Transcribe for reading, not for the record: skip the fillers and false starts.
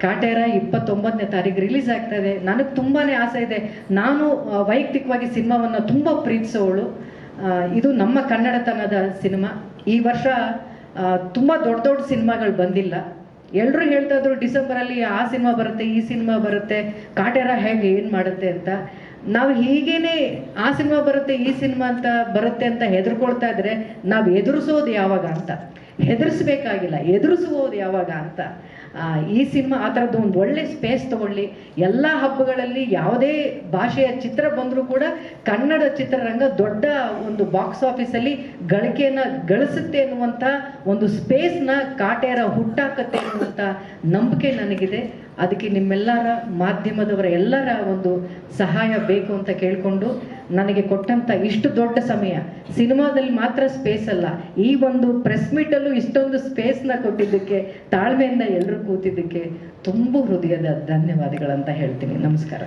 ಕಾಟೇರ 29ನೇ ತಾರೀಕು ರಿಲೀಸ್ ಆಗ್ತಾ ಇದೆ. ನನಗೆ ತುಂಬಾ ಆಸೆ ಇದೆ. ನಾನು ವೈಯಕ್ತಿಕವಾಗಿ ಸಿನಿಮಾವನ್ನು ತುಂಬ ಪ್ರೀತಿಸೋಳು. ಇದು ನಮ್ಮ ಕನ್ನಡತನದ ಸಿನಿಮಾ. ಈ ವರ್ಷ ತುಂಬ ದೊಡ್ಡ ದೊಡ್ಡ ಸಿನಿಮಾಗಳು ಬಂದಿಲ್ಲ. ಎಲ್ಲರೂ ಹೇಳ್ತಾ ಇದ್ರು ಡಿಸೆಂಬರಲ್ಲಿ ಆ ಸಿನಿಮಾ ಬರುತ್ತೆ, ಈ ಸಿನಿಮಾ ಬರುತ್ತೆ, ಕಾಟೇರ ಹೇಗೆ ಏನು ಮಾಡುತ್ತೆ ಅಂತ. ನಾವು ಹೀಗೇನೆ ಆ ಸಿನಿಮಾ ಬರುತ್ತೆ, ಈ ಸಿನಿಮಾ ಅಂತ ಬರುತ್ತೆ ಅಂತ ಹೆದರ್ಕೊಳ್ತಾ ಇದ್ರೆ ನಾವು ಎದುರಿಸೋದು ಯಾವಾಗ ಅಂತ, ಹೆದರಿಸ್ಬೇಕಾಗಿಲ್ಲ, ಎದುರಿಸುವುದು ಯಾವಾಗ ಅಂತ. ಈ ಸಿನಿಮಾ ಆ ಥರದ್ದು ಒಂದು ಒಳ್ಳೆ ಸ್ಪೇಸ್ ತಗೊಳ್ಳಿ. ಎಲ್ಲ ಹಬ್ಬಗಳಲ್ಲಿ ಯಾವುದೇ ಭಾಷೆಯ ಚಿತ್ರ ಬಂದರೂ ಕೂಡ ಕನ್ನಡ ಚಿತ್ರರಂಗ ದೊಡ್ಡ ಒಂದು ಬಾಕ್ಸ್ ಆಫೀಸಲ್ಲಿ ಗಳಿಕೆಯನ್ನು ಗಳಿಸುತ್ತೆ ಅನ್ನುವಂಥ ಒಂದು ಸ್ಪೇಸ್ನ ಕಾಟೇರ ಹುಟ್ಟಾಕತ್ತೆ ಅನ್ನುವಂಥ ನಂಬಿಕೆ ನನಗಿದೆ. ಅದಕ್ಕೆ ನಿಮ್ಮೆಲ್ಲರ ಮಾಧ್ಯಮದವರ ಎಲ್ಲರ ಒಂದು ಸಹಾಯ ಬೇಕು ಅಂತ ಕೇಳಿಕೊಂಡು, ನನಗೆ ಕೊಟ್ಟಂಥ ಇಷ್ಟು ದೊಡ್ಡ ಸಮಯ, ಸಿನಿಮಾದಲ್ಲಿ ಮಾತ್ರ ಸ್ಪೇಸ್ ಅಲ್ಲ, ಈ ಒಂದು ಪ್ರೆಸ್ ಮೀಟಲ್ಲೂ ಇಷ್ಟೊಂದು ಸ್ಪೇಸ್ನ ಕೊಟ್ಟಿದ್ದಕ್ಕೆ, ತಾಳ್ಮೆಯಿಂದ ಎಲ್ಲರೂ ಕೂತಿದ್ದಕ್ಕೆ ತುಂಬ ಹೃದಯದ ಧನ್ಯವಾದಗಳಂತ ಹೇಳ್ತೀನಿ. ನಮಸ್ಕಾರ.